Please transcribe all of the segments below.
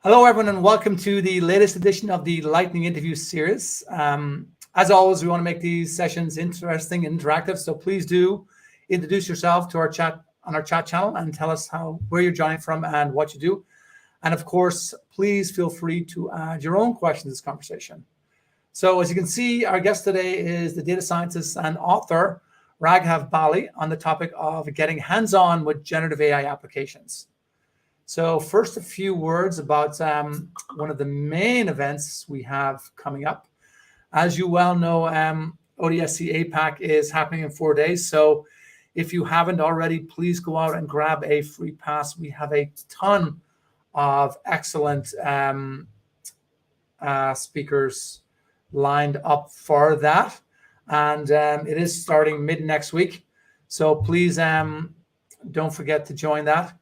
Hello, everyone, and welcome to the latest edition of the Lightning Interview Series. As always, we want to make these sessions interesting and interactive, so please do introduce yourself to our chat on our chat channel and tell us where you're joining from and what you do. And of course, please feel free to add your own questions to this conversation. So as you can see, our guest today is the data scientist and author, Raghav Bali, on the topic of getting hands-on with generative AI applications. So first, a few words about one of the main events we have coming up. As you well know, ODSC APAC is happening in 4 days. So if you haven't already, please go out and grab a free pass. We have a ton of excellent speakers lined up for that. And it is starting mid next week. So please don't forget to join that.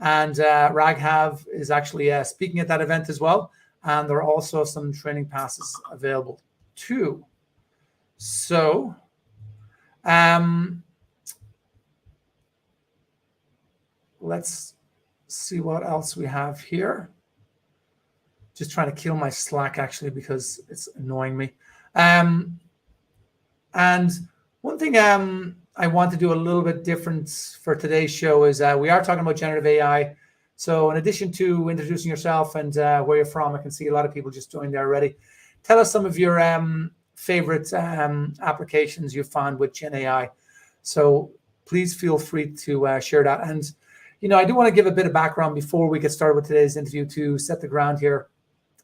And Raghav is actually speaking at that event as well. And there are also some training passes available too. So let's see what else we have here. Just trying to kill my Slack actually because it's annoying me. And one thing I want to do a little bit different for today's show is we are talking about generative AI. So in addition to introducing yourself and where you're from, I can see a lot of people just joined there already. Tell us some of your favorite applications you've found with Gen AI. So please feel free to share that. And, you know, I do want to give a bit of background before we get started with today's interview to set the ground here.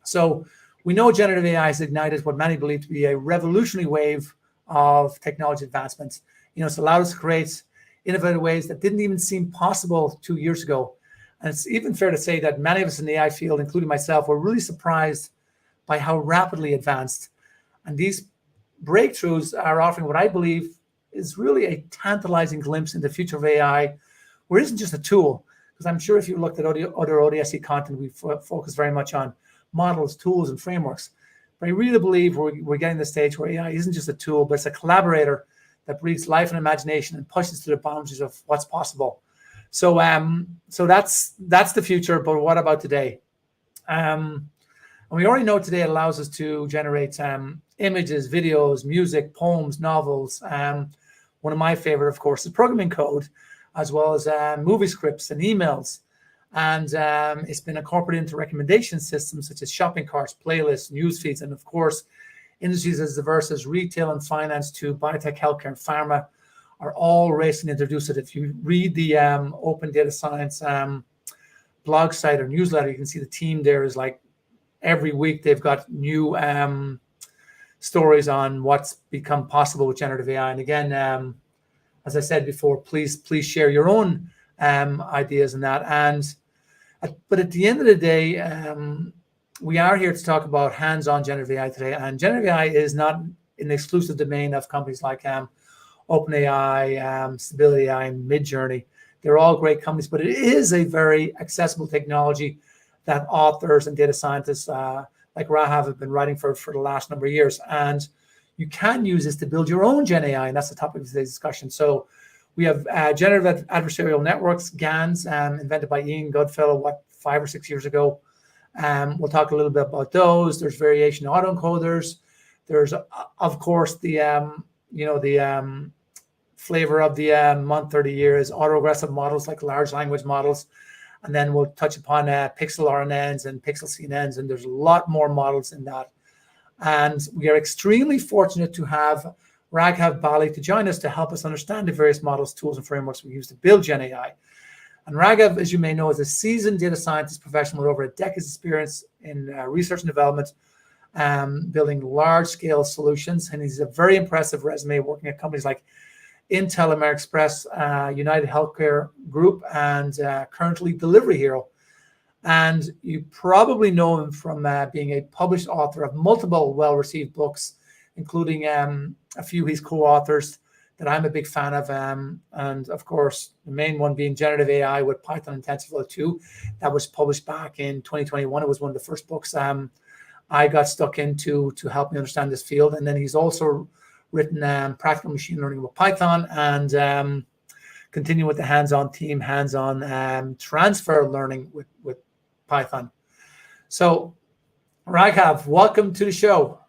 So we know generative AI has ignited what many believe to be a revolutionary wave of technology advancements. You know, it's allowed us to create innovative ways that didn't even seem possible 2 years ago. And it's even fair to say that many of us in the AI field, including myself, were really surprised by how rapidly advanced. And these breakthroughs are offering what I believe is really a tantalizing glimpse into the future of AI, where it isn't just a tool. Because I'm sure if you looked at other ODSC content, we focus very much on models, tools, and frameworks. But I really believe we're getting to the stage where AI isn't just a tool, but it's a collaborator that breathes life and imagination and pushes to the boundaries of what's possible. So that's the future, but what about today? And we already know today it allows us to generate images, videos, music, poems, novels. One of my favorite, of course, is programming code, as well as movie scripts and emails. And it's been incorporated into recommendation systems such as shopping carts, playlists, news feeds, and of course, industries as diverse as retail and finance to biotech, healthcare, and pharma are all racing to introduce it. If you read the Open Data Science blog site or newsletter, you can see the team there is like every week they've got new stories on what's become possible with generative AI. And again, as I said before, please share your own ideas on that. But at the end of the day, we are here to talk about hands-on generative AI today. And generative AI is not an exclusive domain of companies like OpenAI, Stability AI, and Midjourney. They're all great companies, but it is a very accessible technology that authors and data scientists like Raghav have been writing for the last number of years. And you can use this to build your own Gen AI, and that's the topic of today's discussion. So we have Generative Adversarial Networks, GANs, invented by Ian Goodfellow, 5 or 6 years ago. We'll talk a little bit about those. There's variation autoencoders. There's, of course, the flavor of the month or the year is autoregressive models like large language models. And then we'll touch upon pixel RNNs and pixel CNNs, and there's a lot more models in that. And we are extremely fortunate to have Raghav Bali to join us to help us understand the various models, tools, and frameworks we use to build Gen AI. And Raghav, as you may know, is a seasoned data scientist professional with over a decade's experience in research and development, building large-scale solutions. And he's a very impressive resume working at companies like Intel, American Express, United Healthcare Group, and currently Delivery Hero. And you probably know him from being a published author of multiple well-received books, including a few he's co-authors that I'm a big fan of. And of course, the main one being Generative AI with Python and TensorFlow 2. That was published back in 2021. It was one of the first books I got stuck into to help me understand this field. And then he's also written Practical Machine Learning with Python and continue with the hands-on transfer learning with Python. So, Raghav, welcome to the show.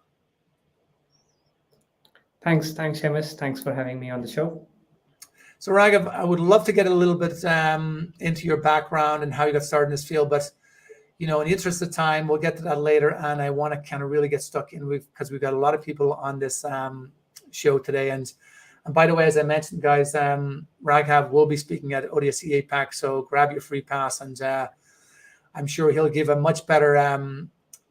Thanks, Seamus. Thanks for having me on the show. So, Raghav, I would love to get a little bit into your background and how you got started in this field, but in the interest of time, we'll get to that later. And I want to kind of really get stuck in because we've got a lot of people on this show today. And by the way, as I mentioned, guys, Raghav will be speaking at ODSC APAC, so grab your free pass, and I'm sure he'll give a much better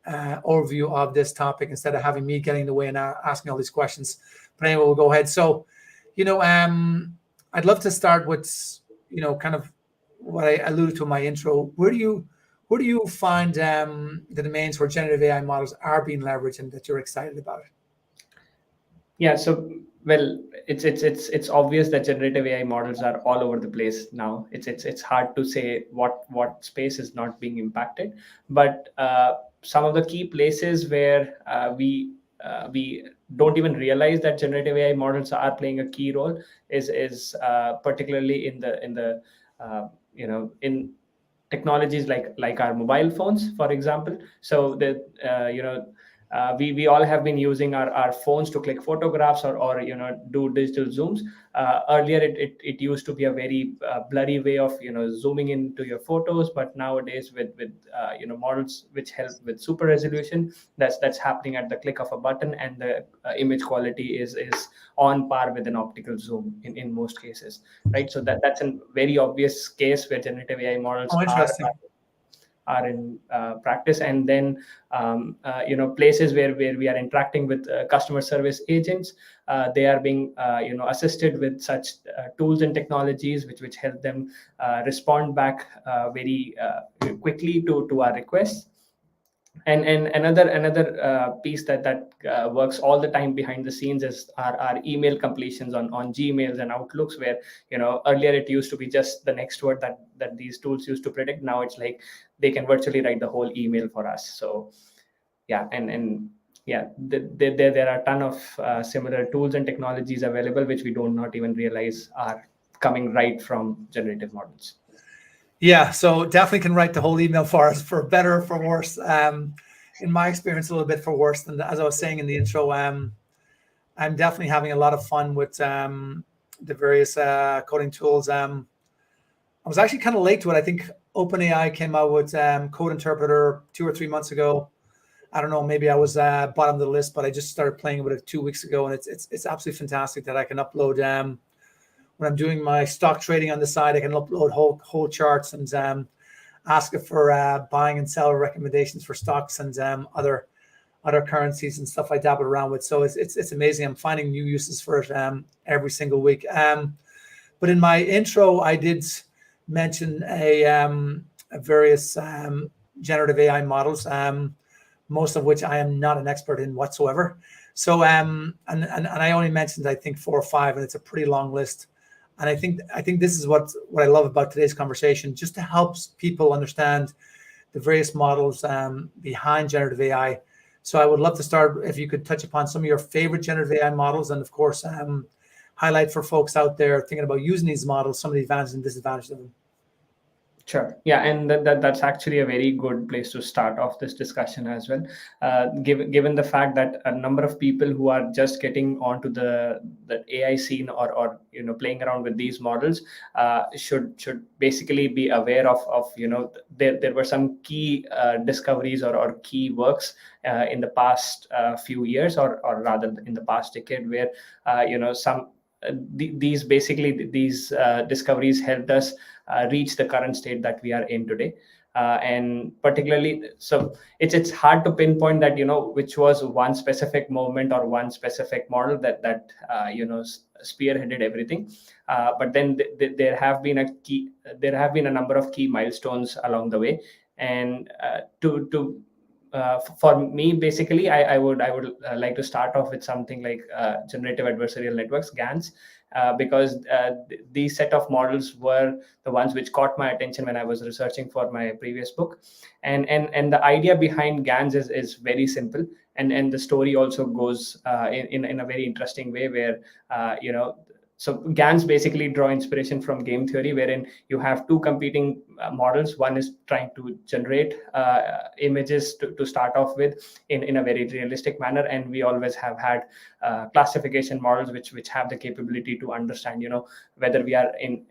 overview of this topic instead of having me getting in the way and asking all these questions. But anyway, we'll go ahead. So, I'd love to start with, kind of what I alluded to in my intro. Where do you find the domains where generative AI models are being leveraged and that you're excited about? Yeah, so well, it's obvious that generative AI models are all over the place now. It's hard to say what space is not being impacted, but some of the key places where we don't even realize that generative AI models are playing a key role is particularly in in technologies like our mobile phones, for example. So we all have been using our phones to click photographs or do digital zooms. Earlier it used to be a very blurry way of zooming into your photos, but nowadays with models which help with super resolution, that's happening at the click of a button, and the image quality is on par with an optical zoom in most cases, right? So that's a very obvious case where generative AI models are in practice. And then places where we are interacting with customer service agents, they are being assisted with such tools and technologies which help them respond back very quickly to our requests. And another piece that works all the time behind the scenes is our email completions on Gmails and Outlooks, where earlier it used to be just the next word that these tools used to predict. Now it's like they can virtually write the whole email for us. So yeah, and yeah, there are a ton of similar tools and technologies available which we do not even realize are coming right from generative models. Yeah, so definitely can write the whole email for us, for better or for worse. In my experience, a little bit for worse. Than as I was saying in the intro, I'm definitely having a lot of fun with the various coding tools. I was actually kind of late to it. I think OpenAI came out with Code Interpreter 2 or 3 months ago. I don't know, maybe I was bottom of the list, but I just started playing with it 2 weeks ago, and it's absolutely fantastic that I can upload. When I'm doing my stock trading on the side, I can upload whole charts and ask it for buying and sell recommendations for stocks and other currencies and stuff I dabble around with. So it's amazing. I'm finding new uses for it every single week. But in my intro, I did mention a various generative AI models, most of which I am not an expert in whatsoever. So and I only mentioned, I think, 4 or 5, and it's a pretty long list. And I think this is what I love about today's conversation, just to help people understand the various models behind generative AI. So I would love to start, if you could touch upon some of your favorite generative AI models, and of course, highlight for folks out there thinking about using these models, some of the advantages and disadvantages of them. Sure. Yeah, and that's actually a very good place to start off this discussion as well. Given the fact that a number of people who are just getting onto the AI scene or playing around with these models should basically be aware of there were some key discoveries or key works in the past few years, or rather in the past decade, where these discoveries helped us reach the current state that we are in today. And particularly, so it's hard to pinpoint that which was one specific moment or one specific model that spearheaded everything. But then there have been a number of key milestones along the way. And for me, basically, I would like to start off with something like generative adversarial networks, GANs, because these set of models were the ones which caught my attention when I was researching for my previous book. And the idea behind GANs is very simple, and the story also goes in a very interesting way, where So GANs basically draw inspiration from game theory, wherein you have two competing models. One is trying to generate images to start off with in a very realistic manner, and we always have had classification models which have the capability to understand, whether we are in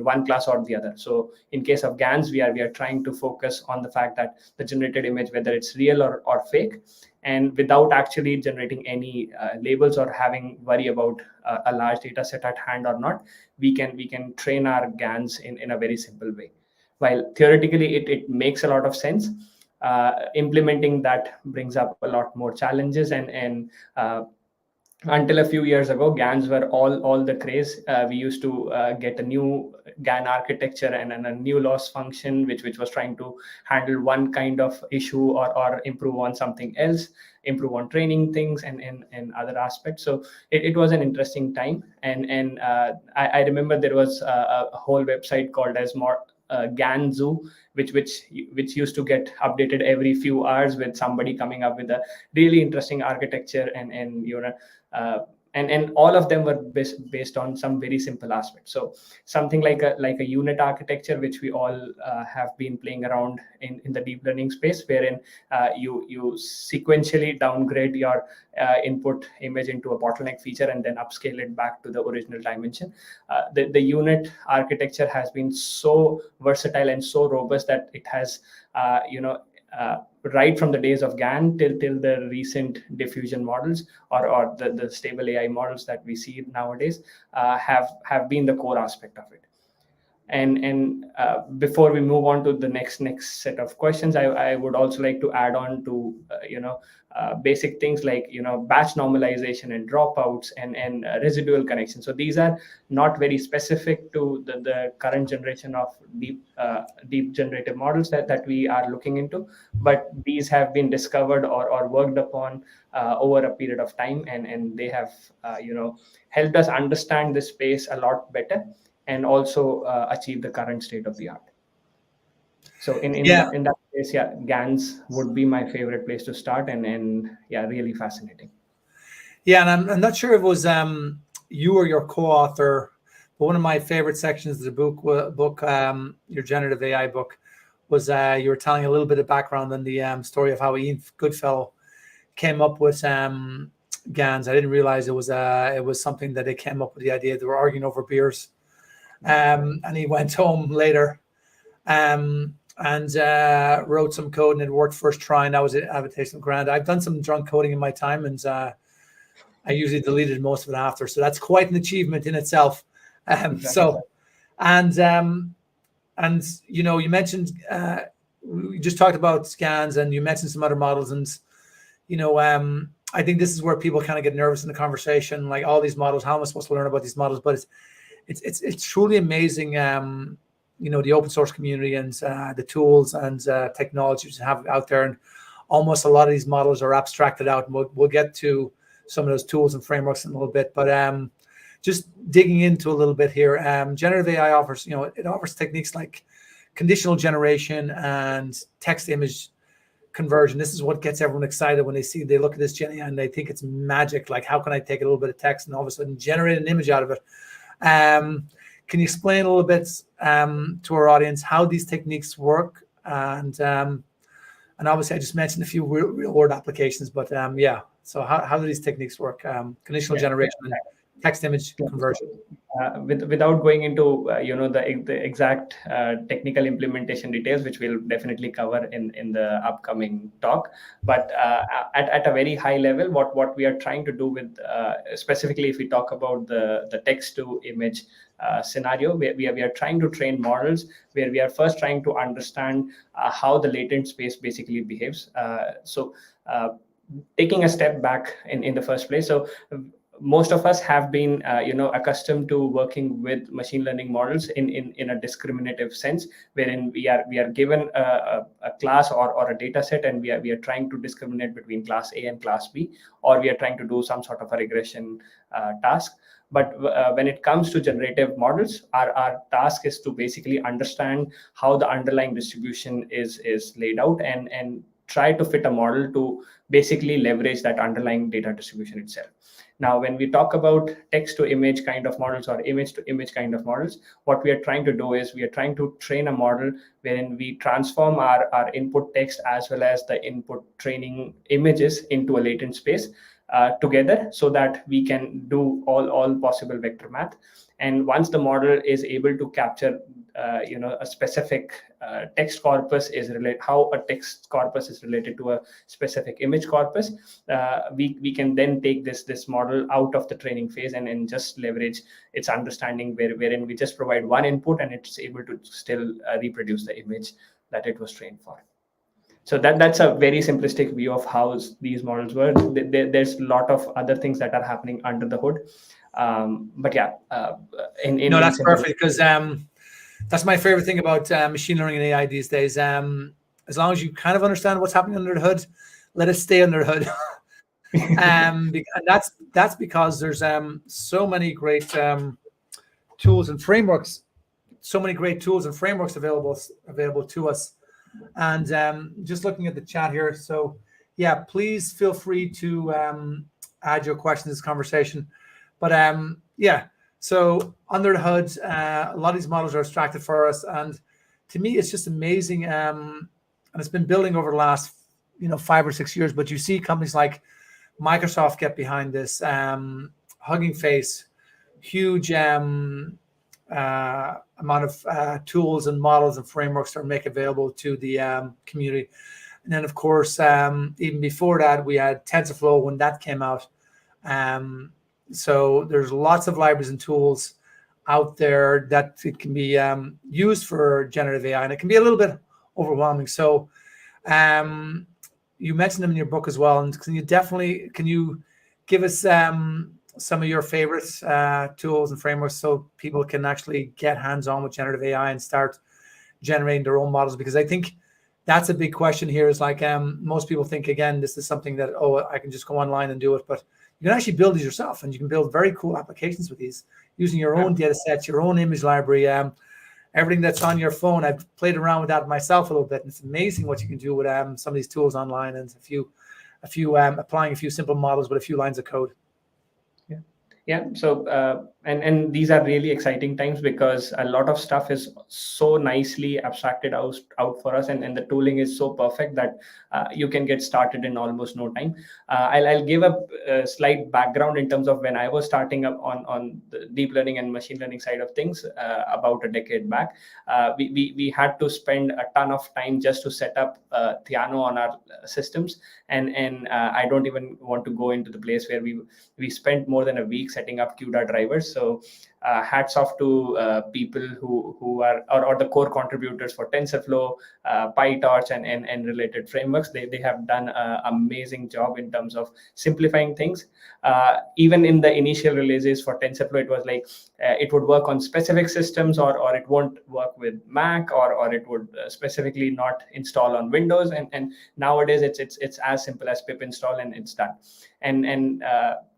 one class or the other. So in case of GANs, we are trying to focus on the fact that the generated image, whether it's real or fake, and without actually generating any labels or having worry about a large data set at hand or not, we can train our GANs in a very simple way. While theoretically it makes a lot of sense, implementing that brings up a lot more challenges, and until a few years ago, GANs were all the craze. We used to get a new GAN architecture and a new loss function, which was trying to handle one kind of issue or improve on something else, improve on training things and other aspects. So it was an interesting time. And I remember there was a whole website called as more GAN Zoo, which used to get updated every few hours with somebody coming up with a really interesting architecture, and all of them were based on some very simple aspects. So something like a unit architecture, which we all have been playing around in the deep learning space, wherein you sequentially downgrade your input image into a bottleneck feature and then upscale it back to the original dimension. The unit architecture has been so versatile and so robust that it has right from the days of GAN till the recent diffusion models or the stable AI models that we see nowadays have been the core aspect of it. And before we move on to the next set of questions, I would also like to add on to basic things like batch normalization and dropouts and residual connections. So these are not very specific to the current generation of deep generative models that we are looking into, but these have been discovered or worked upon over a period of time, and they have helped us understand this space a lot better and also achieve the current state of the art. So in that case, GANs would be my favorite place to start, and really fascinating. Yeah, and I'm not sure if it was you or your co-author, but one of my favorite sections of the book, your generative AI book, was you were telling a little bit of background on the story of how Ian Goodfellow came up with GANs. I didn't realize it was something that they came up with the idea. They were arguing over beers. And he went home later and wrote some code, and it worked first try, and that was it. Adaptation grand. I've done some drunk coding in my time, and I usually deleted most of it after. So that's quite an achievement in itself. Exactly. So, and you mentioned we just talked about GANs, and you mentioned some other models, and I think this is where people kind of get nervous in the conversation, like all these models. How am I supposed to learn about these models? But it's truly amazing, the open source community and the tools and technologies you have out there. And almost a lot of these models are abstracted out. And we'll get to some of those tools and frameworks in a little bit. But just digging into a little bit here, generative AI offers, it offers techniques like conditional generation and text-image conversion. This is what gets everyone excited when they look at this Gen AI and they think it's magic. Like, how can I take a little bit of text and all of a sudden generate an image out of it? Can you explain a little bit to our audience how these techniques work? And obviously, I just mentioned a few real world applications, but so how do these techniques work? Conditional generation and text image conversion. Without going into the exact technical implementation details, which we'll definitely cover in the upcoming talk, but at a very high level, what we are trying to do with specifically if we talk about the text to image scenario, we are trying to train models where we are first trying to understand how the latent space basically behaves. So taking a step back in the first place, so most of us have been accustomed to working with machine learning models in a discriminative sense, wherein we are given a class or a data set, and we are trying to discriminate between class A and class B, or we are trying to do some sort of a regression task. But when it comes to generative models, our task is to basically understand how the underlying distribution is laid out, and try to fit a model to basically leverage that underlying data distribution itself. Now, when we talk about text to image kind of models or image to image kind of models, what we are trying to do is we are trying to train a model wherein we transform our input text as well as the input training images into a latent space together, so that we can do all possible vector math. And once the model is able to capture a specific text corpus is related, how a text corpus is related to a specific image corpus, we can then take this model out of the training phase and just leverage its understanding, wherein we just provide one input and it's able to still reproduce the image that it was trained for. So that's a very simplistic view of how these models work. There's a lot of other things that are happening under the hood. But yeah, no, that's perfect, because that's my favorite thing about machine learning and AI these days. As long as you kind of understand what's happening under the hood, let it stay under the hood. And that's because there's so many great tools and frameworks, available to us. And just looking at the chat here, so yeah, please feel free to add your questions to this conversation. But yeah, so under the hood, a lot of these models are abstracted for us, and to me, it's just amazing. And it's been building over the last 5 or 6 years. But you see companies like Microsoft get behind this, Hugging Face, huge amount of tools and models and frameworks that are make available to the community. And then, of course, even before that, we had TensorFlow when that came out. So there's lots of libraries and tools out there that it can be used for generative AI, and it can be a little bit overwhelming. So you mentioned them in your book as well, and can you give us some of your favorite tools and frameworks so people can actually get hands-on with generative AI and start generating their own models? Because I think that's a big question here, is like most people think, again, this is something that, I can just go online and do it, but you can actually build these yourself, and you can build very cool applications with these using your own data sets, your own image library, everything that's on your phone. I've played around with that myself a little bit, and it's amazing what you can do with some of these tools online, and applying a few simple models with a few lines of code. Yeah. So and these are really exciting times, because a lot of stuff is so nicely abstracted out for us, and the tooling is so perfect that you can get started in almost no time. I'll give a slight background in terms of when I was starting up on the deep learning and machine learning side of things about a decade back. We had to spend a ton of time just to set up Theano on our systems, and I don't even want to go into the place where we spent more than a week setting up CUDA drivers. So hats off to people who are or the core contributors for TensorFlow, PyTorch, and related frameworks. They have done an amazing job in terms of simplifying things. Even in the initial releases for TensorFlow, it was like it would work on specific systems, or it won't work with Mac, or it would specifically not install on Windows. And nowadays it's as simple as pip install and it's done. And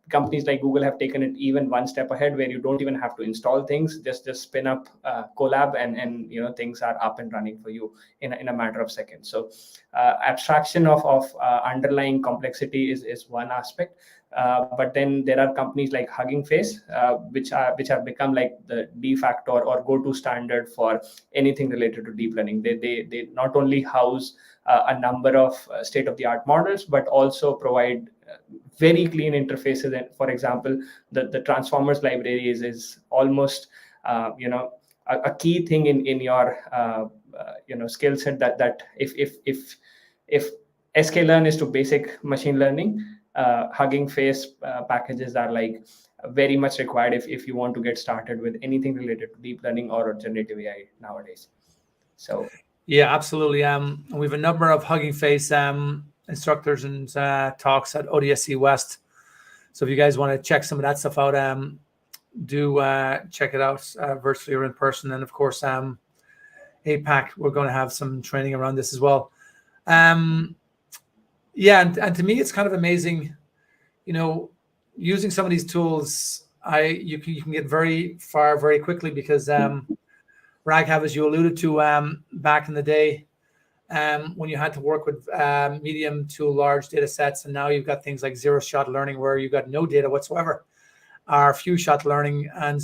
companies like Google have taken it even one step ahead, where you don't even have to install things, just spin up Colab, and things are up and running for you in a matter of seconds. So abstraction of underlying complexity is one aspect. But then there are companies like Hugging Face, which have become like the de facto or go-to standard for anything related to deep learning. They not only house a number of state-of-the-art models, but also provide very clean interfaces. And for example, the transformers library is almost a key thing in your skill set, that if sklearn is to basic machine learning, Hugging Face packages are like very much required if you want to get started with anything related to deep learning or generative AI nowadays. So yeah, absolutely. We have a number of Hugging Face instructors and talks at ODSC West. So if you guys want to check some of that stuff out, do check it out virtually or in person. And of course, APAC, we're going to have some training around this as well. Yeah, and to me, it's kind of amazing, using some of these tools. You can get very far very quickly, because Raghav, as you alluded to, back in the day, when you had to work with medium to large data sets, and now you've got things like zero-shot learning where you've got no data whatsoever, or few-shot learning. And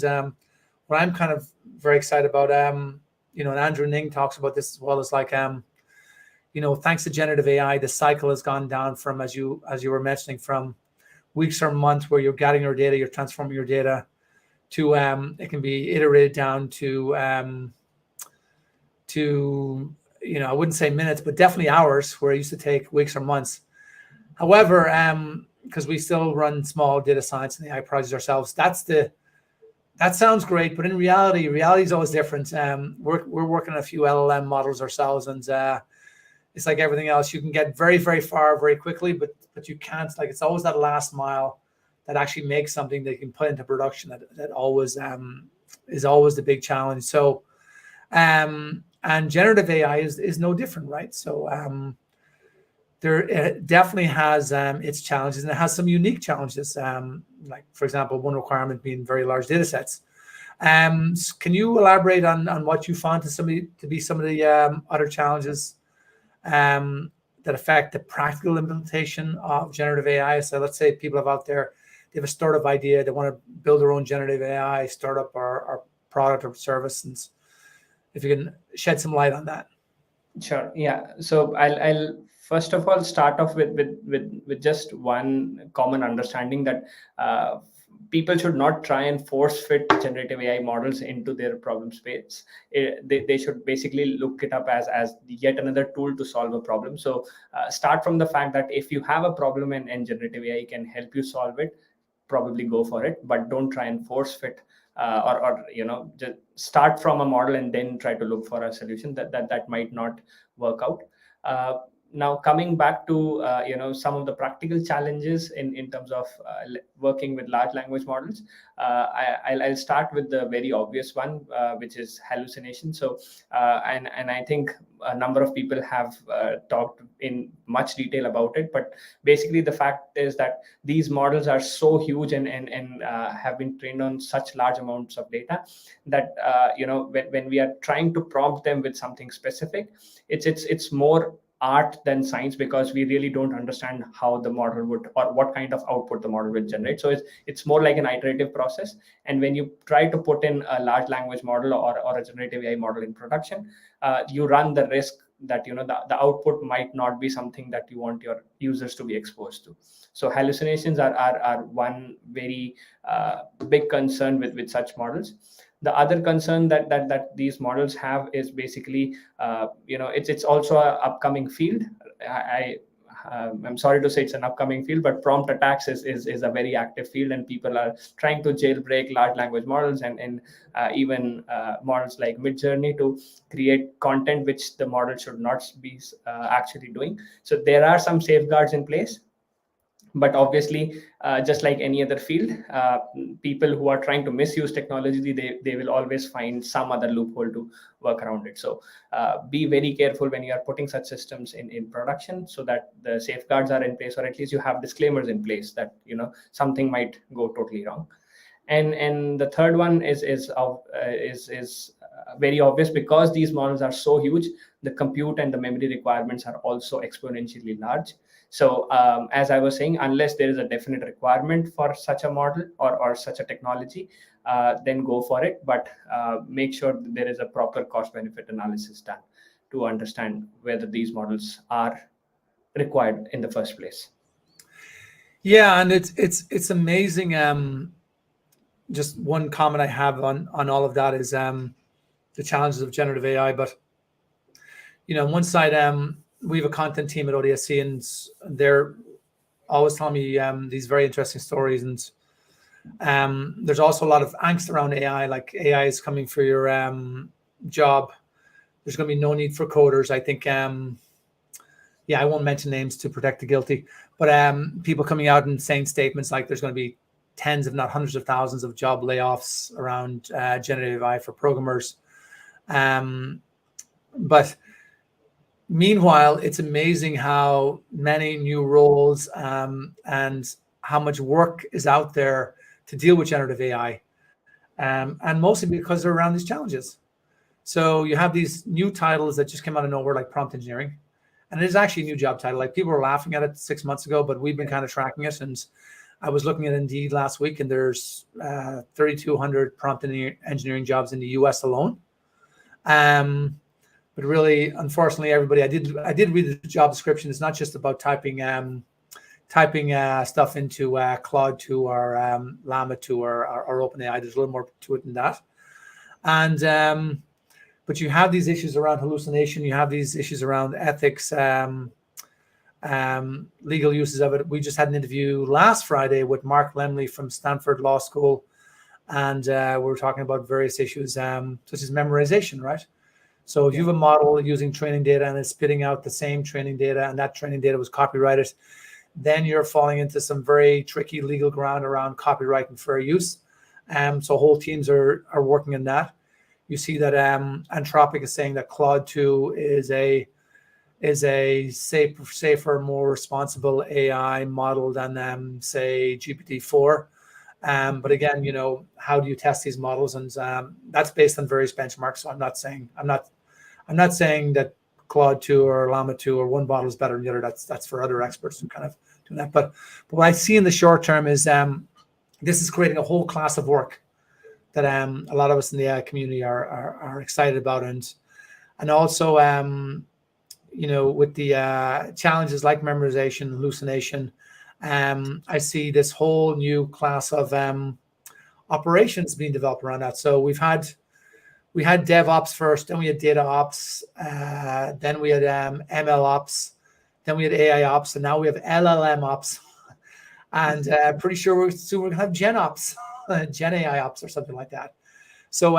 what I'm kind of very excited about, and Andrew Ning talks about this as well, is like, thanks to generative AI, the cycle has gone down from, as you were mentioning, from weeks or months where you're gathering your data, you're transforming your data, to it can be iterated down to I wouldn't say minutes, but definitely hours, where it used to take weeks or months. However, because we still run small data science and AI projects ourselves, that sounds great, but in reality is always different. We're working on a few LLM models ourselves, and it's like everything else. You can get very, very far very quickly, but you can't. Like, it's always that last mile that actually makes something that you can put into production. That always is always the big challenge. So, and generative AI is no different, right? So it definitely has its challenges, and it has some unique challenges. Like, for example, one requirement being very large data sets. Can you elaborate on what you found to be some of the other challenges that affect the practical implementation of generative AI? So let's say people have out there, they have a startup idea, they want to build their own generative AI startup or product or service, and if you can shed some light on that. Sure. Yeah. So I'll first of all start off with just one common understanding that people should not try and force fit generative AI models into their problem space. They should basically look it up as yet another tool to solve a problem. So start from the fact that if you have a problem and generative AI can help you solve it, probably go for it, but don't try and force fit or just start from a model and then try to look for a solution. That might not work out. Now, coming back to some of the practical challenges in terms of working with large language models, I'll start with the very obvious one, which is hallucination. So and I think a number of people have talked in much detail about it, but basically the fact is that these models are so huge and have been trained on such large amounts of data that when we are trying to prompt them with something specific, it's more art than science, because we really don't understand how the model would, or what kind of output the model will generate. So it's more like an iterative process. And when you try to put in a large language model or a generative AI model in production, you run the risk that the output might not be something that you want your users to be exposed to. So hallucinations are one very big concern with such models. The other concern that these models have is basically, it's also an upcoming field. I'm sorry to say it's an upcoming field, but prompt attacks is a very active field, and people are trying to jailbreak large language models and even models like Midjourney to create content which the model should not be actually doing. So there are some safeguards in place. But obviously, just like any other field, people who are trying to misuse technology, they will always find some other loophole to work around it. So be very careful when you are putting such systems in production, so that the safeguards are in place, or at least you have disclaimers in place that something might go totally wrong. And the third one is very obvious, because these models are so huge. The compute and the memory requirements are also exponentially large. So as I was saying, unless there is a definite requirement for such a model or such a technology, then go for it. But make sure that there is a proper cost-benefit analysis done to understand whether these models are required in the first place. Yeah, and it's amazing. Just one comment I have on all of that is the challenges of generative AI. But on one side, we have a content team at ODSC, and they're always telling me these very interesting stories. And there's also a lot of angst around AI, like AI is coming for your job. There's going to be no need for coders. I think, I won't mention names to protect the guilty, but people coming out and saying statements like there's going to be tens, if not hundreds of thousands of job layoffs around generative AI for programmers. But meanwhile, it's amazing how many new roles and how much work is out there to deal with generative AI, and mostly because they're around these challenges. So you have these new titles that just came out of nowhere, like prompt engineering. And it is actually a new job title. Like people were laughing at it 6 months ago, but we've been kind of tracking it. And I was looking at Indeed last week, and there's 3,200 prompt engineering jobs in the US alone. But really, unfortunately, everybody, I did read the job description. It's not just about typing stuff into Claude 2 or Llama 2 or OpenAI. There's a little more to it than that. And but you have these issues around hallucination. You have these issues around ethics, legal uses of it. We just had an interview last Friday with Mark Lemley from Stanford Law School, and we were talking about various issues such as memorization, right? So if you have a model using training data and it's spitting out the same training data, and that training data was copyrighted, then you're falling into some very tricky legal ground around copyright and fair use. So whole teams are working on that. You see that Anthropic is saying that Claude 2 is a safer, more responsible AI model than say GPT-4. But again, how do you test these models? And that's based on various benchmarks. So I'm not saying that Claude 2 or Llama 2 or one model is better than the other. That's for other experts who kind of do that. But what I see in the short term is this is creating a whole class of work that a lot of us in the AI community are excited about, and also with the challenges like memorization, hallucination, I see this whole new class of operations being developed around that. So we had DevOps first, then we had data ops, then we had ML ops, then we had AI ops, and now we have LLM ops, and pretty sure soon we're gonna have Gen ops. Gen AI ops or something like that. So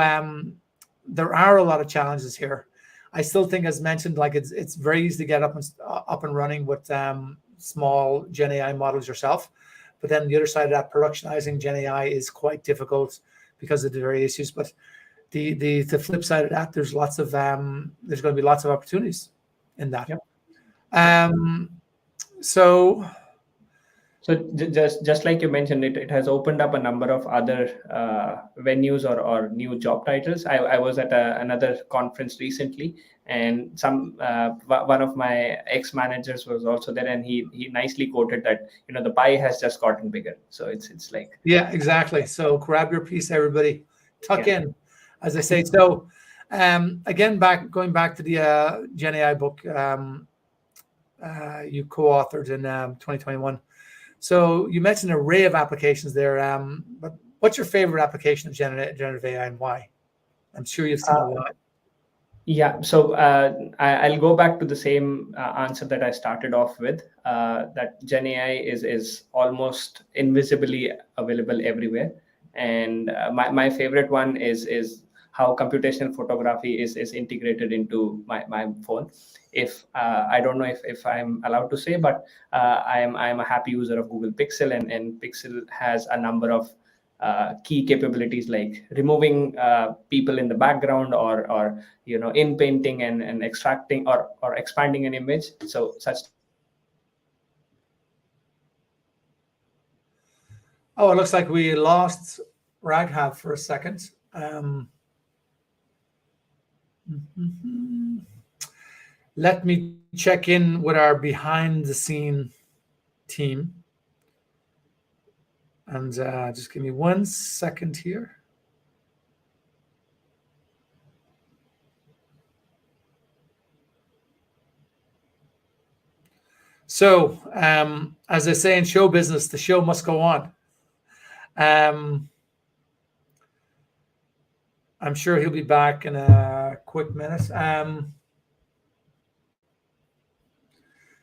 there are a lot of challenges here. I still think, as mentioned, like it's very easy to get up and running with small Gen AI models yourself. But then the other side of that, productionizing Gen AI is quite difficult because of the various issues. But the flip side of that, there's going to be lots of opportunities in that. Yep. So just like you mentioned, it has opened up a number of other venues or new job titles. I was at another conference recently, and one of my ex-managers was also there, and he nicely quoted that the pie has just gotten bigger. So it's like, yeah, exactly. So grab your piece, everybody, tuck in, as I say. So again, going back to the Gen AI book you co-authored in 2021. So you mentioned an array of applications there, but what's your favorite application of generative AI and why? I'm sure you've seen a lot. Yeah, so I'll go back to the same answer that I started off with, that Gen AI is almost invisibly available everywhere. And my favorite one is how computational photography is integrated into my phone. If I don't know if I'm allowed to say, but I am a happy user of Google Pixel, and Pixel has a number of key capabilities like removing people in the background or in painting and extracting or expanding an image. So such. Oh, it looks like we lost Raghav for a second. Let me check in with our behind the scene team. And just give me 1 second here. So, as I say in show business, the show must go on. I'm sure he'll be back in a quick minute.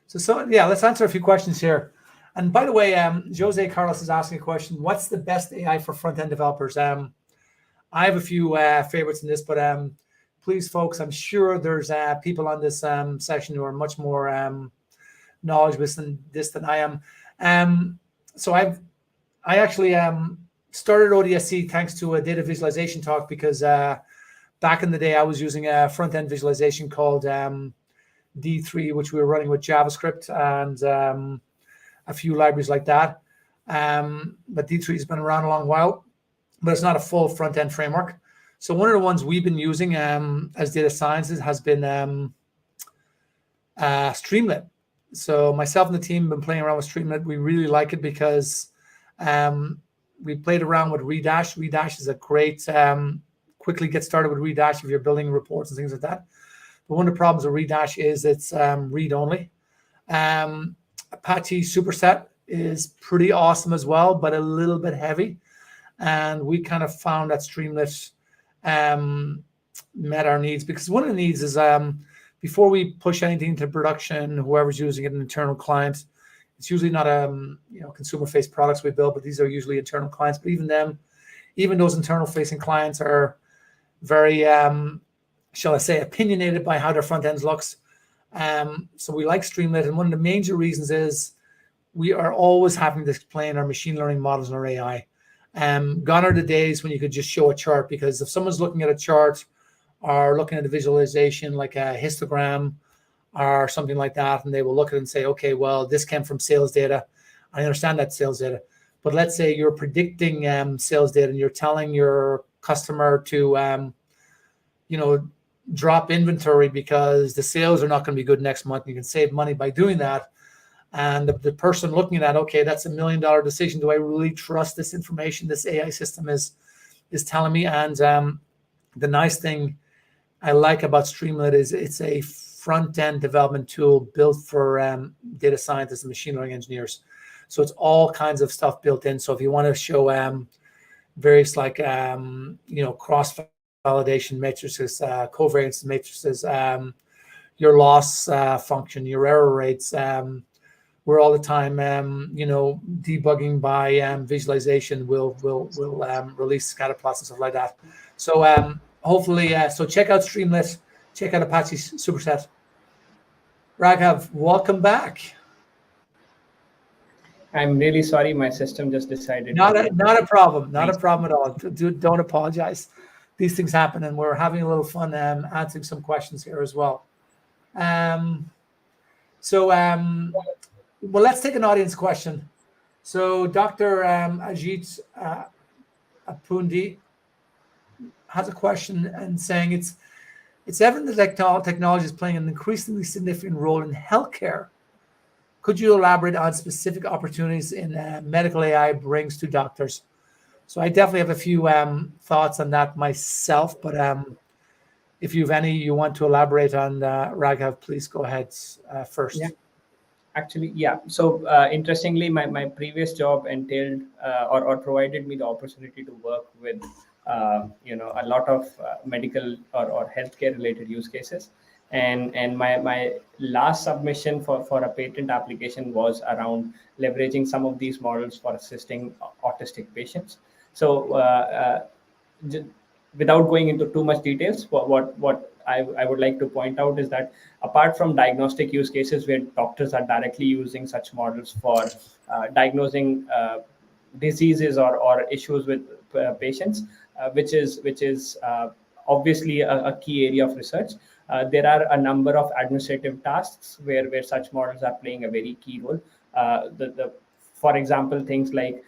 So yeah, let's answer a few questions here. And by the way, Jose Carlos is asking a question. What's the best AI for front-end developers? I have a few favorites in this, but please, folks, I'm sure there's people on this session who are much more knowledgeable than I am. So I actually started ODSC thanks to a data visualization talk, because back in the day I was using a front-end visualization called D3, which we were running with JavaScript and a few libraries like that. But D3 has been around a long while, but it's not a full front-end framework. So one of the ones we've been using as data scientists has been Streamlit. So myself and the team have been playing around with Streamlit. We really like it because we played around with Redash. Redash is a great, quickly get started with Redash if you're building reports and things like that. But one of the problems with Redash is it's read-only. Apache Superset is pretty awesome as well, but a little bit heavy. And we kind of found that Streamlit met our needs, because one of the needs is before we push anything into production, whoever's using it, an internal client, it's usually not consumer-faced products we build, but these are usually internal clients. But even those internal-facing clients are very, shall I say, opinionated by how their front ends looks. So we like Streamlit, and one of the major reasons is we are always having to explain our machine learning models and our AI. Gone are the days when you could just show a chart, because if someone's looking at a chart or looking at a visualization like a histogram or something like that, and they will look at it and say, okay, well, this came from sales data. I understand that sales data. But let's say you're predicting sales data and you're telling your customer to, drop inventory because the sales are not going to be good next month. You can save money by doing that. And the person looking at that, okay, that's $1 million decision. Do I really trust this information this AI system is telling me? And the nice thing I like about Streamlit is it's a front-end development tool built for data scientists and machine learning engineers. So it's all kinds of stuff built in. So if you want to show various cross-validation matrices, covariance matrices, your loss function, your error rates, we're all the time, debugging by visualization. We'll release scatter plots and stuff like that. So hopefully, so check out Streamlit, check out Apache Superset. Raghav, welcome back. I'm really sorry, my system just decided. Not a problem. Not a problem at all. Don't apologize. These things happen, and we're having a little fun answering some questions here as well. Well, let's take an audience question. So Dr. Ajit Apundi has a question and saying it's evident that technology is playing an increasingly significant role in healthcare. Could you elaborate on specific opportunities in medical AI brings to doctors? So I definitely have a few thoughts on that myself, but if you have any you want to elaborate on, Raghav, please go ahead first. Yeah. Actually, yeah. So interestingly, my previous job entailed or provided me the opportunity to work with a lot of medical or healthcare related use cases. And my last submission for a patent application was around leveraging some of these models for assisting autistic patients. So without going into too much details, what I would like to point out is that apart from diagnostic use cases where doctors are directly using such models for diagnosing diseases or issues with patients, which is obviously a key area of research, there are a number of administrative tasks where such models are playing a very key role. For example, things like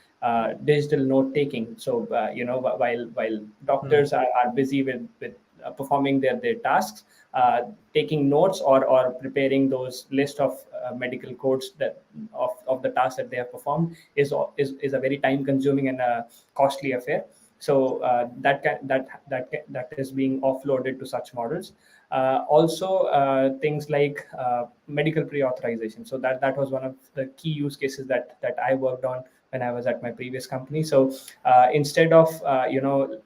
digital note taking. So while doctors are busy with performing their tasks, taking notes or preparing those list of medical codes that of the tasks that they have performed is a very time consuming and a costly affair. So that is being offloaded to such models. Also things like medical pre-authorization. So that was one of the key use cases that I worked on when I was at my previous company. So instead of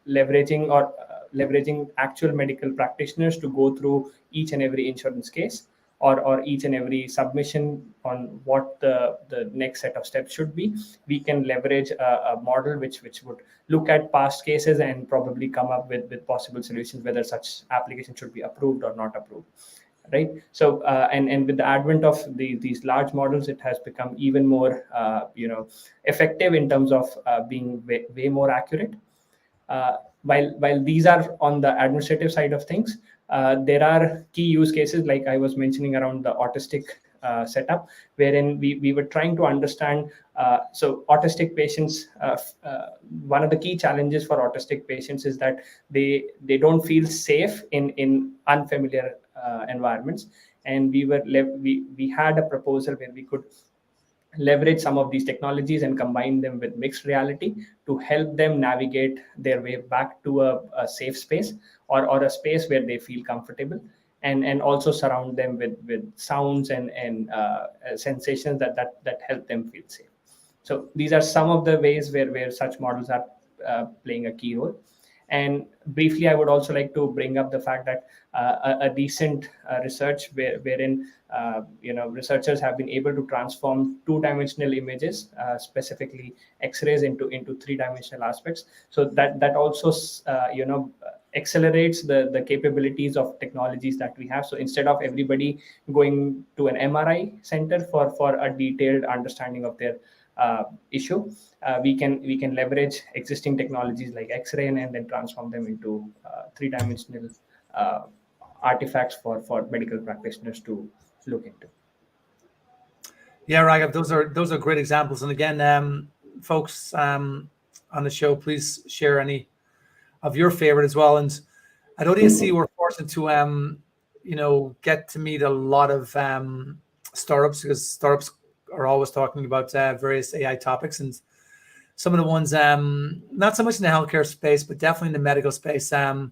leveraging actual medical practitioners to go through each and every insurance case or each and every submission on what the next set of steps should be, we can leverage a model which would look at past cases and probably come up with possible solutions, whether such application should be approved or not approved. Right. So and with the advent of these large models, it has become even more effective in terms of being way more accurate. While these are on the administrative side of things, there are key use cases like I was mentioning around the autistic setup, wherein we were trying to understand. So autistic patients, one of the key challenges for autistic patients is that they don't feel safe in unfamiliar environments. And we had a proposal where we could leverage some of these technologies and combine them with mixed reality to help them navigate their way back to a safe space, or a space where they feel comfortable, and also surround them with sounds and sensations that help them feel safe. So these are some of the ways where such models are playing a key role. And briefly, I would also like to bring up the fact that a recent research wherein researchers have been able to transform two-dimensional images, specifically X-rays, into three-dimensional aspects. So that also accelerates the capabilities of technologies that we have. So instead of everybody going to an MRI center for a detailed understanding of their issue, we can leverage existing technologies like X-ray and then transform them into three-dimensional artifacts for medical practitioners to look into. Yeah, Raghav, those are great examples. And again, folks on the show, please share any of your favorite as well. And at ODSC, we're fortunate to get to meet a lot of startups, because startups are always talking about various AI topics. And some of the ones, not so much in the healthcare space, but definitely in the medical space. When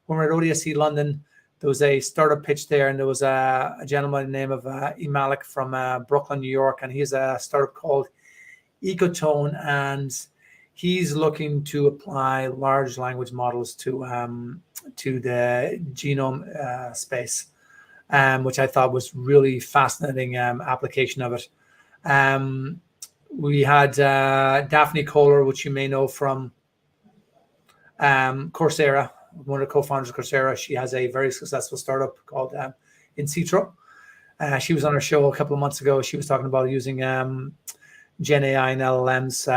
we're at ODSC London, there was a startup pitch there, and there was a gentleman by the name of Malik from Brooklyn, New York, and he has a startup called Ecotone, and he's looking to apply large language models to the genome space, which I thought was really fascinating application of it. We had Daphne Kohler, which you may know from Coursera, one of the co-founders of Coursera. She has a very successful startup called In Citro. She was on our show a couple of months ago. She was talking about using Gen AI and LLMs,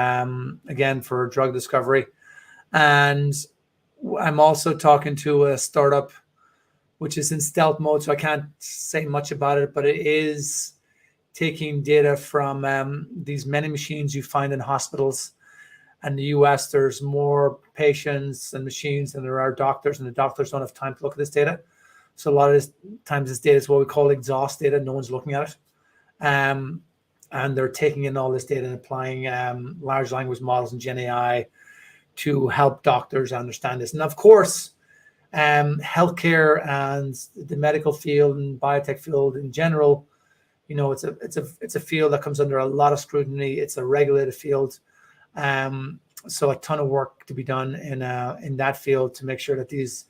again, for drug discovery. And I'm also talking to a startup which is in stealth mode, so I can't say much about it, but it is taking data from these many machines you find in hospitals. In the US, there's more patients and machines than there are doctors, and the doctors don't have time to look at this data. So a lot of this times this data is what we call exhaust data. No one's looking at it. And they're taking in all this data and applying large language models and Gen AI to help doctors understand this. And of course, healthcare and the medical field and biotech field in general, it's a field that comes under a lot of scrutiny. It's a regulated field. So a ton of work to be done in that field to make sure that these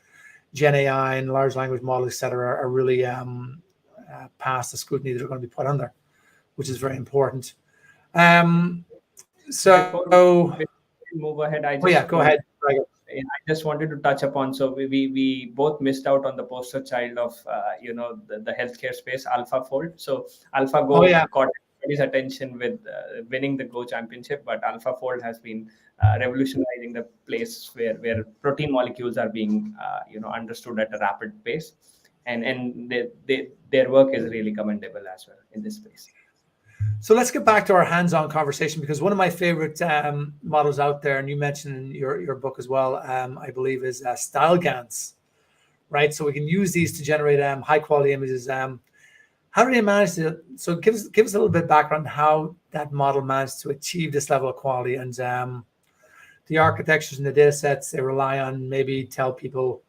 Gen AI and large language models, et cetera, are really past the scrutiny that are going to be put under, which is very important. Before we move ahead, go ahead. I just wanted to touch upon. So we both missed out on the poster child of the healthcare space, AlphaFold. So AlphaGo caught his attention with winning the Go championship, but AlphaFold has been revolutionizing the place where protein molecules are being understood at a rapid pace, and their work is really commendable as well in this space. So let's get back to our hands-on conversation, because one of my favorite models out there, and you mentioned in your book as well, I believe, is style GANs, right? So we can use these to generate high-quality images. How do they manage to? So give us a little bit of background how that model managed to achieve this level of quality, and the architectures and the data sets they rely on. Maybe tell people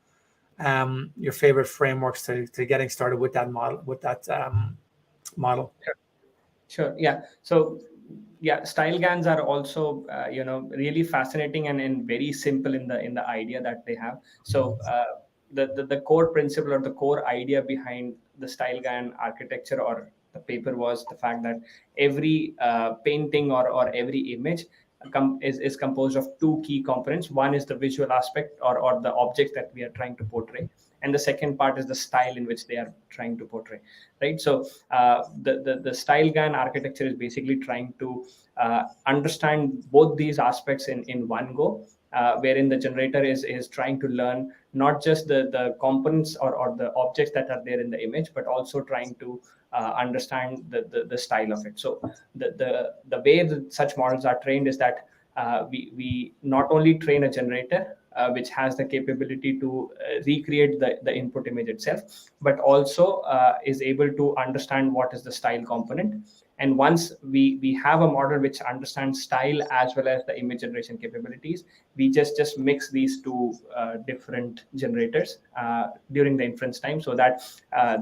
your favorite frameworks to getting started with that model. Model. Sure. Yeah. So style GANs are also really fascinating and very simple in the idea that they have. So the core principle or the core idea behind the style GAN architecture or the paper was the fact that every painting or every image is composed of two key components. One is the visual aspect or the object that we are trying to portray, and the second part is the style in which they are trying to portray, right? So the style GAN architecture is basically trying to understand both these aspects in one go, wherein the generator is trying to learn not just the components or the objects that are there in the image, but also trying to understand the style of it. So the way that such models are trained is that we not only train a generator which has the capability to recreate the input image itself, but also is able to understand what is the style component. And once we have a model which understands style as well as the image generation capabilities, we just mix these two different generators during the inference time, so that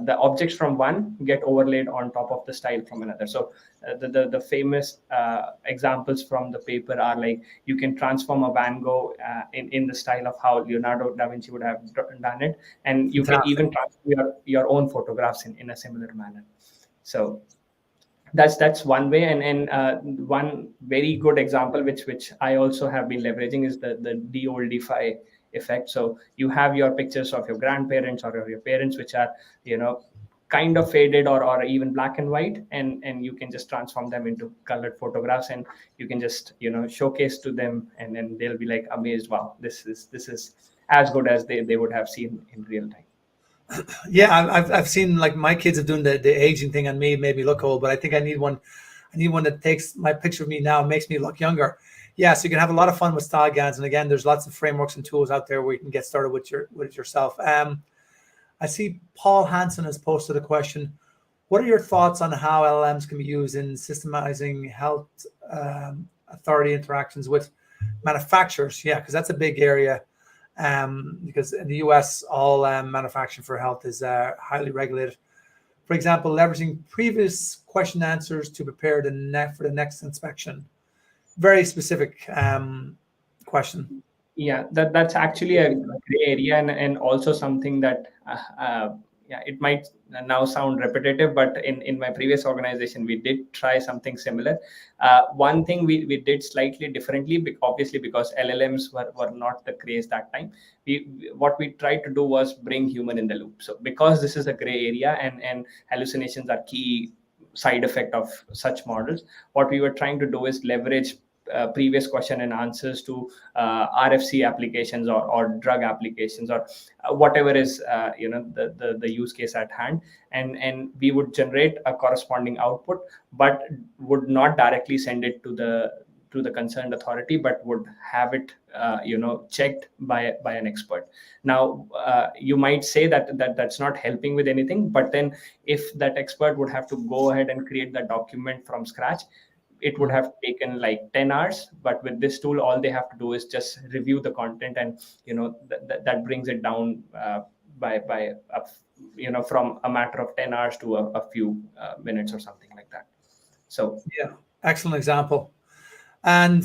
the objects from one get overlaid on top of the style from another. So the famous examples from the paper are like, you can transform a Van Gogh in the style of how Leonardo da Vinci would have done it, and you can even transform your own photographs in a similar manner. So that's one way. And one very good example which I also have been leveraging is the de-oldify effect. So you have your pictures of your grandparents or your parents which are kind of faded or even black and white, and you can just transform them into colored photographs, and you can just showcase to them, and then they'll be like amazed, wow, this is as good as they would have seen in real time. Yeah, I've seen, like, my kids are doing the aging thing on me, made me look old, but I think I need one that takes my picture of me now and makes me look younger. Yeah, so you can have a lot of fun with style GANs, and again, there's lots of frameworks and tools out there where you can get started with yourself. I see Paul Hansen has posted a question. What are your thoughts on how LLMs can be used in systemizing health authority interactions with manufacturers? Yeah, because that's a big area. Because in the US, all manufacturing for health is highly regulated. For example, leveraging previous question answers to prepare for the next inspection. Very specific question. Yeah, that's actually a gray area, and also something that yeah, it might now sound repetitive, but in my previous organization we did try something similar. One thing we did slightly differently, obviously because LLMs were not the craze that time. What we tried to do was bring human in the loop. So because this is a gray area, and hallucinations are key side effect of such models, what we were trying to do is leverage previous question and answers to RFC applications or drug applications, or whatever is the use case at hand, and we would generate a corresponding output, but would not directly send it to the concerned authority, but would have it checked by an expert. Now you might say that's not helping with anything, but then if that expert would have to go ahead and create the document from scratch, it would have taken like 10 hours. But with this tool, all they have to do is just review the content, and that brings it down by from a matter of 10 hours to a few minutes or something like that. So yeah, excellent example. And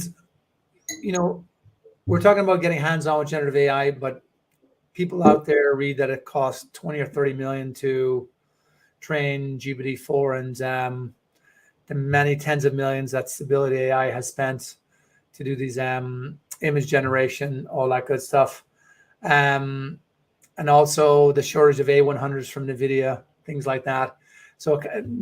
we're talking about getting hands-on with generative AI, but people out there read that it costs 20 or 30 million to train GPT-4, and the many tens of millions that Stability AI has spent to do these image generation, all that good stuff. And also the shortage of A100s from NVIDIA, things like that. So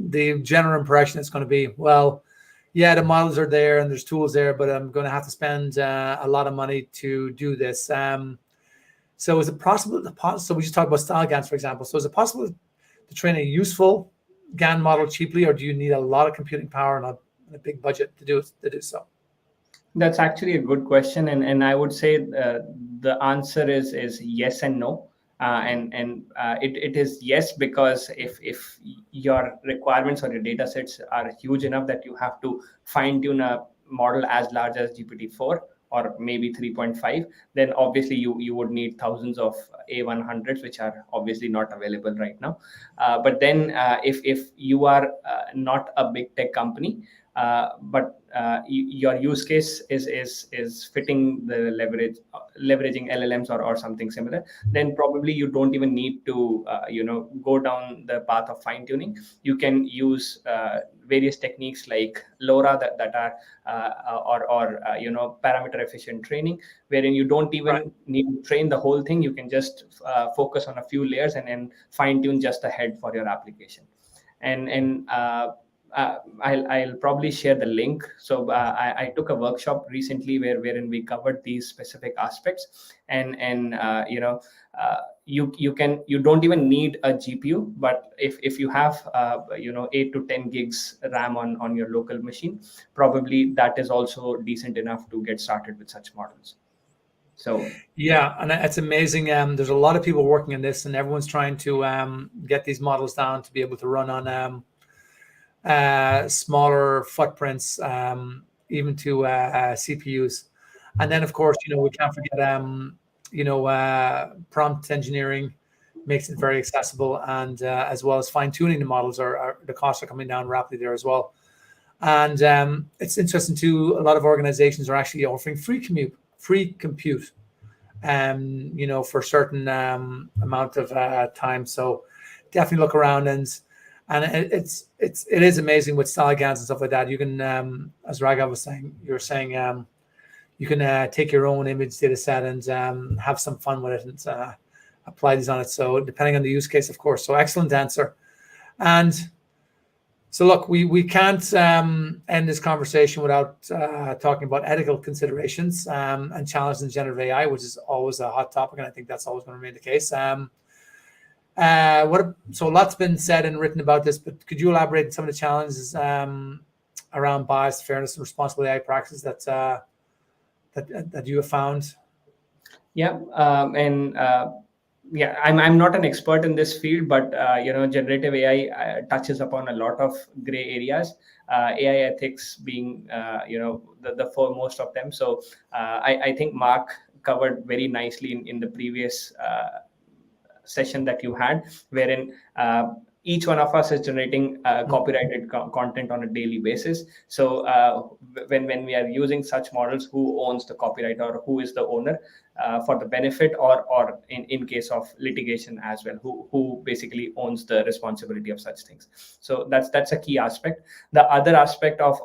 the general impression is going to be, well, yeah, the models are there and there's tools there, but I'm going to have to spend a lot of money to do this. So is it possible? So we just talked about style GANs, for example. So is it possible to train a useful GAN model cheaply, or do you need a lot of computing power and a big budget to do so? That's actually a good question, and I would say the answer is yes and no. It is yes, because if your requirements or your data sets are huge enough that you have to fine tune a model as large as GPT-4 or maybe 3.5, then obviously you would need thousands of A100s, which are obviously not available right now. But then if you are not a big tech company, but your use case is fitting the leveraging LLMs or something similar, then probably you don't even need to go down the path of fine tuning. You can use various techniques like LoRa that are parameter efficient training, wherein you don't even need to train the whole thing. You can just focus on a few layers and fine tune just the head for your application. And I'll probably share the link. So I took a workshop recently wherein we covered these specific aspects, and you don't even need a GPU, but if you have 8 to 10 gigs RAM on your local machine, probably that is also decent enough to get started with such models. So yeah, and it's amazing. There's a lot of people working on this, and everyone's trying to get these models down to be able to run on smaller footprints, even to CPUs. And then, of course, we can't forget, prompt engineering makes it very accessible, and as well as fine tuning the models, the costs are coming down rapidly there as well. And it's interesting too. A lot of organizations are actually offering free compute, for certain amount of time. So definitely look around, and it is amazing with style GANs and stuff like that. You can, as Raghav was saying, you can take your own image data set and have some fun with it and apply these on it. So depending on the use case, of course. So excellent answer. And so look, we can't end this conversation without talking about ethical considerations and challenges in generative AI, which is always a hot topic, and I think that's always going to remain the case. So lots been said and written about this, but could you elaborate on some of the challenges around bias, fairness, and responsible AI practices that you have found? Yeah, I'm not an expert in this field, but generative AI touches upon a lot of gray areas. AI ethics being the foremost of them. So I think Mark covered very nicely in the previous session that you had, wherein each one of us is generating copyrighted content on a daily basis. So when we are using such models, who owns the copyright, or who is the owner for the benefit, or in case of litigation as well, who basically owns the responsibility of such things. So that's a key aspect. The other aspect of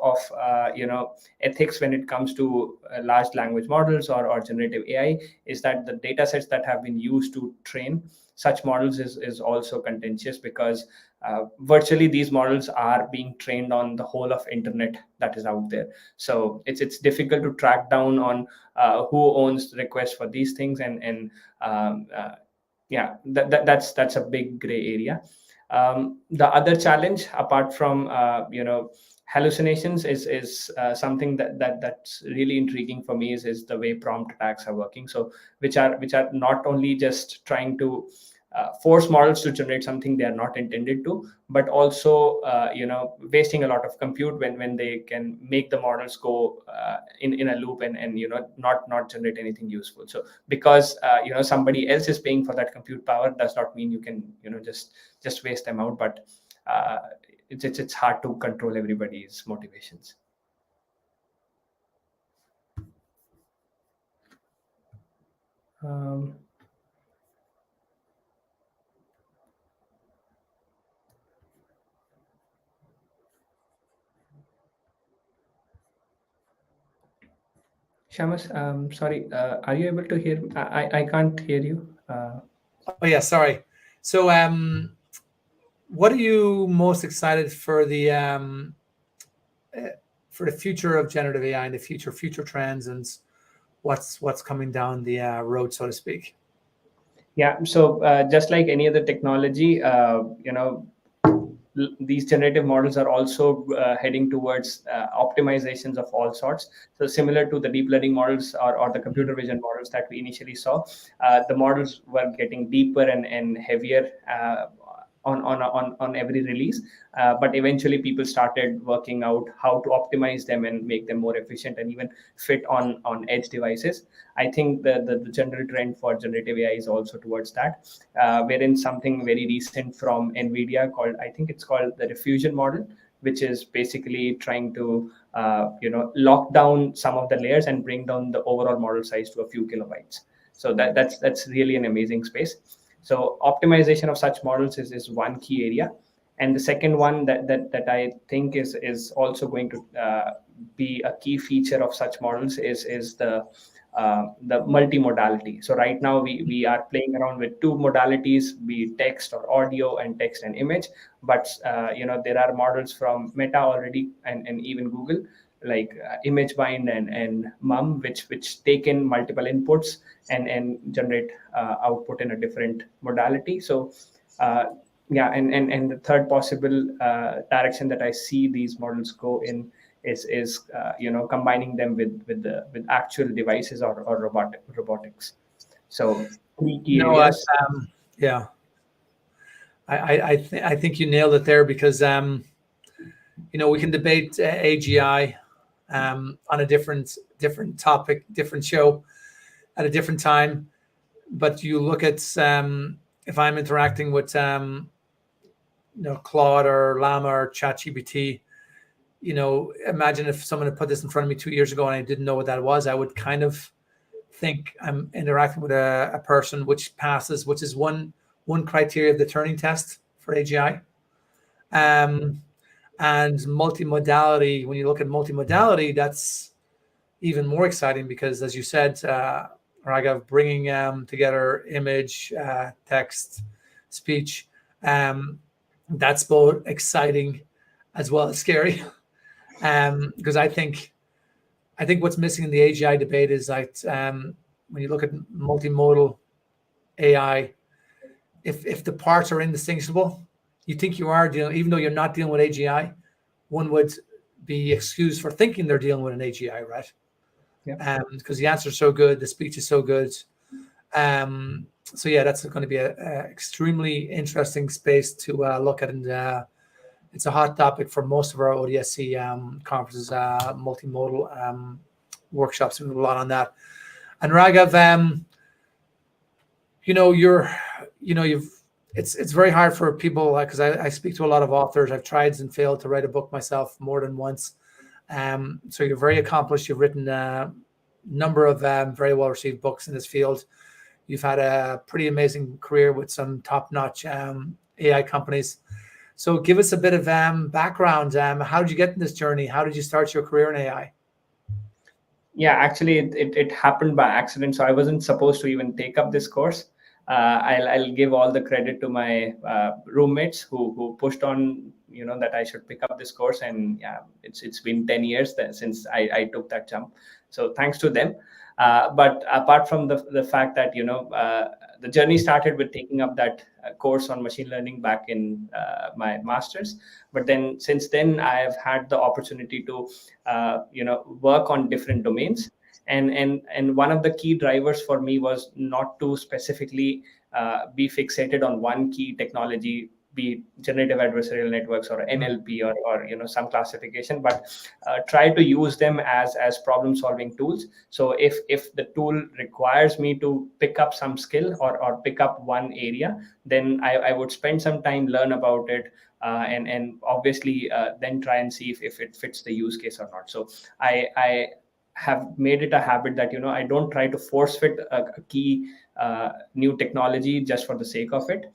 ethics when it comes to large language models or generative AI is that the data sets that have been used to train such models is also contentious, because virtually these models are being trained on the whole of internet that is out there. So it's difficult to track down on who owns the request for these things, and that's a big gray area. The other challenge, apart from hallucinations, is something that's really intriguing for me, is the way prompt attacks are working. So which are not only just trying to force models to generate something they are not intended to, but also wasting a lot of compute when they can make the models go in a loop and not generate anything useful. So because somebody else is paying for that compute power does not mean you can just waste them out, but it's hard to control everybody's motivations. Shamus, sorry, are you able to hear me? I can't hear you. Oh yeah, sorry. So what are you most excited for the future of generative AI and the future trends, and what's coming down the road, so to speak? Yeah, so just like any other technology, these generative models are also heading towards optimizations of all sorts. So similar to the deep learning models or the computer vision models that we initially saw, the models were getting deeper and heavier on every release, but eventually people started working out how to optimize them and make them more efficient and even fit on edge devices. I think the general trend for generative AI is also towards that, wherein something very recent from NVIDIA I think it's called the diffusion model, which is basically trying to lock down some of the layers and bring down the overall model size to a few kilobytes. So that's really an amazing space. So optimization of such models is one key area. And the second one that I think is also going to be a key feature of such models is the multimodality. So right now we are playing around with two modalities, be text or audio, and text and image. But there are models from Meta already, and even Google, like ImageBind and Mum, which take in multiple inputs and generate output in a different modality. So yeah, and the third possible direction that I see these models go in is combining them with actual devices or robotics. So three key No, I, areas. yeah, I think you nailed it there, because we can debate AGI on a different topic, different show at a different time. But you look at if I'm interacting with Claude or Llama or ChatGPT, imagine if someone had put this in front of me 2 years ago and I didn't know what that was. I would kind of think I'm interacting with a person, which passes, which is one criteria of the Turing test for AGI. And multimodality, when you look at multimodality, that's even more exciting, because, as you said, Raghav, bringing together image, text, speech, that's both exciting as well as scary. Because I think what's missing in the AGI debate is that when you look at multimodal AI, if the parts are indistinguishable, you think you are dealing, even though you're not dealing with AGI, one would be excused for thinking they're dealing with an AGI, right? Yeah. Because the answer is so good, the speech is so good. So yeah, that's going to be an extremely interesting space to look at, and it's a hot topic for most of our ODSC conferences, multimodal workshops. We have a lot on that. And Raghav, it's very hard for people, because I speak to a lot of authors. I've tried and failed to write a book myself more than once. So you're very accomplished. You've written a number of very well received books in this field. You've had a pretty amazing career with some top-notch AI companies. So give us a bit of background. How did you get in this journey? How did you start your career in AI? Yeah, actually, it happened by accident. So I wasn't supposed to even take up this course. I'll give all the credit to my roommates who pushed on, that I should pick up this course. And yeah, it's been 10 years since I took that jump. So thanks to them. But apart from the fact that the journey started with taking up that course on machine learning back in my master's. But then since then, I've had the opportunity to work on different domains. And one of the key drivers for me was not to specifically be fixated on one key technology, be generative adversarial networks or NLP or some classification, but try to use them as problem solving tools. So if the tool requires me to pick up some skill or pick up one area, then I would spend some time, learn about it, and obviously then try and see if it fits the use case or not. So I have made it a habit that I don't try to force fit a key new technology just for the sake of it.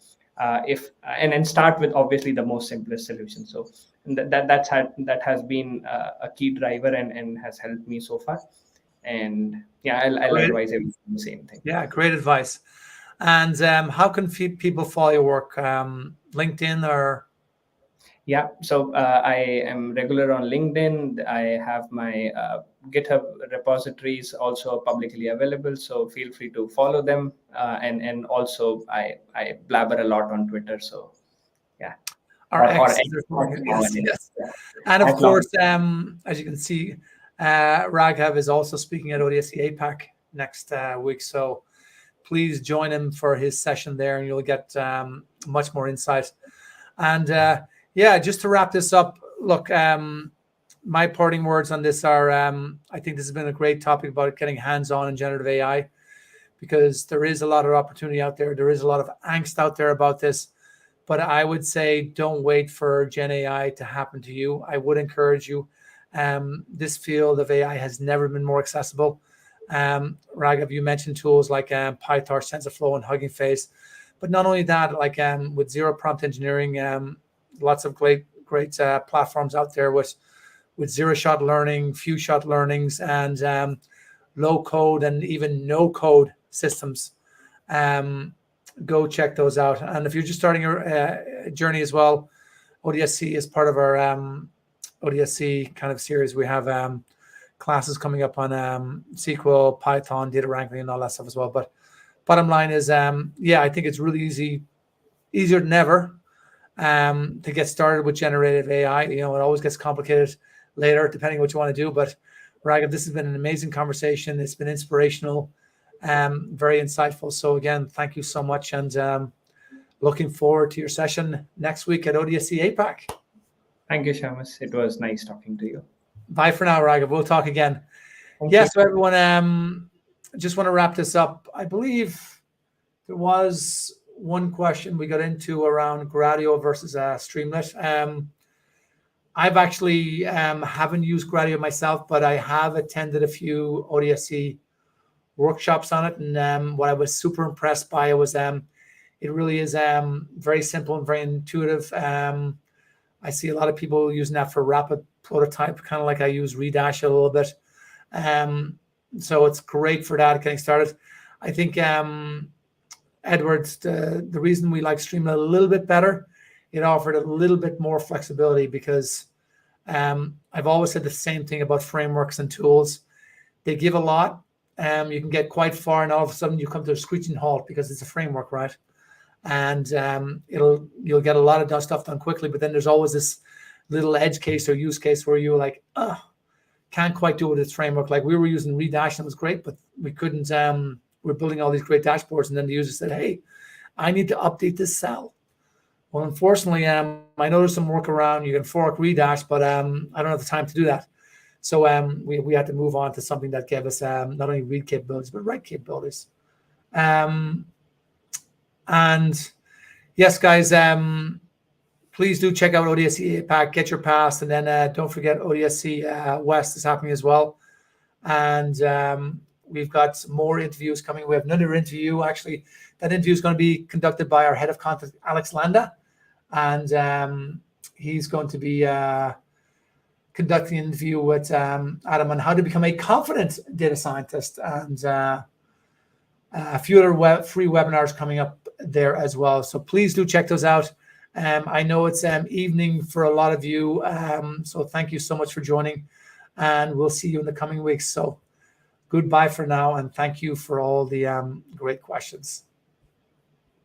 And start with obviously the most simplest solution. So that has been a key driver and has helped me so far. And yeah, I'll advise everyone the same thing. Yeah, great advice. And how can people follow your work? LinkedIn or? Yeah, so I am regular on LinkedIn. I have my GitHub repositories also publicly available, so feel free to follow them. And also I blabber a lot on Twitter, so yeah. Or Or X, yes. Yeah. And of course, as you can see, Raghav is also speaking at ODSC APAC next week. So please join him for his session there, and you'll get much more insight. And yeah, just to wrap this up, look, my parting words on this are, I think this has been a great topic about getting hands-on in generative AI, because there is a lot of opportunity out there. There is a lot of angst out there about this. But I would say don't wait for Gen AI to happen to you. I would encourage you. This field of AI has never been more accessible. Raghav, you mentioned tools like PyTorch, TensorFlow, and Hugging Face. But not only that, like with zero prompt engineering, lots of great platforms out there with zero-shot learning, few-shot learnings, and low code and even no code systems. Go check those out. And if you're just starting your journey as well, ODSC is part of our ODSC kind of series. We have classes coming up on SQL, Python, data wrangling, and all that stuff as well. But bottom line is, yeah, I think it's really easier than ever to get started with generative AI. You know, it always gets complicated later, depending on what you want to do. But Raghav, this has been an amazing conversation. It's been inspirational, very insightful. So again, thank you so much, and looking forward to your session next week at ODSC APAC. Thank you, Shamus. It was nice talking to you. Bye for now, Raghav. We'll talk again. Yes, so everyone, just want to wrap this up. I believe there was one question we got into around Gradio versus Streamlit. I've actually haven't used Gradio myself, but I have attended a few ODSC workshops on it. And what I was super impressed by was it really is very simple and very intuitive. I see a lot of people using that for rapid prototype, kind of like I use Redash a little bit. So it's great for that, getting started. I think, Edwards, the reason we like Streamlit a little bit better, it offered a little bit more flexibility, because I've always said the same thing about frameworks and tools. They give a lot. You can get quite far, and all of a sudden you come to a screeching halt because it's a framework, right? And you'll get a lot of stuff done quickly, but then there's always this little edge case or use case where you're like, can't quite do it with its framework. Like we were using Redash and it was great, but we couldn't. We're building all these great dashboards, and then the user said, "Hey, I need to update this cell." Well, unfortunately, I know there's some workaround. You can fork Redash, but I don't have the time to do that. So we had to move on to something that gave us not only read capabilities but write capabilities. And yes, guys, please do check out ODSC APAC, get your pass, and then don't forget ODSC West is happening as well. And we've got some more interviews coming. We have another interview, actually. That interview is going to be conducted by our head of content, Alex Landa. And he's going to be conducting an interview with Adam on how to become a confident data scientist. And a few other free webinars coming up there as well. So please do check those out. I know it's evening for a lot of you. So thank you so much for joining. And we'll see you in the coming weeks. So goodbye for now. And thank you for all the great questions.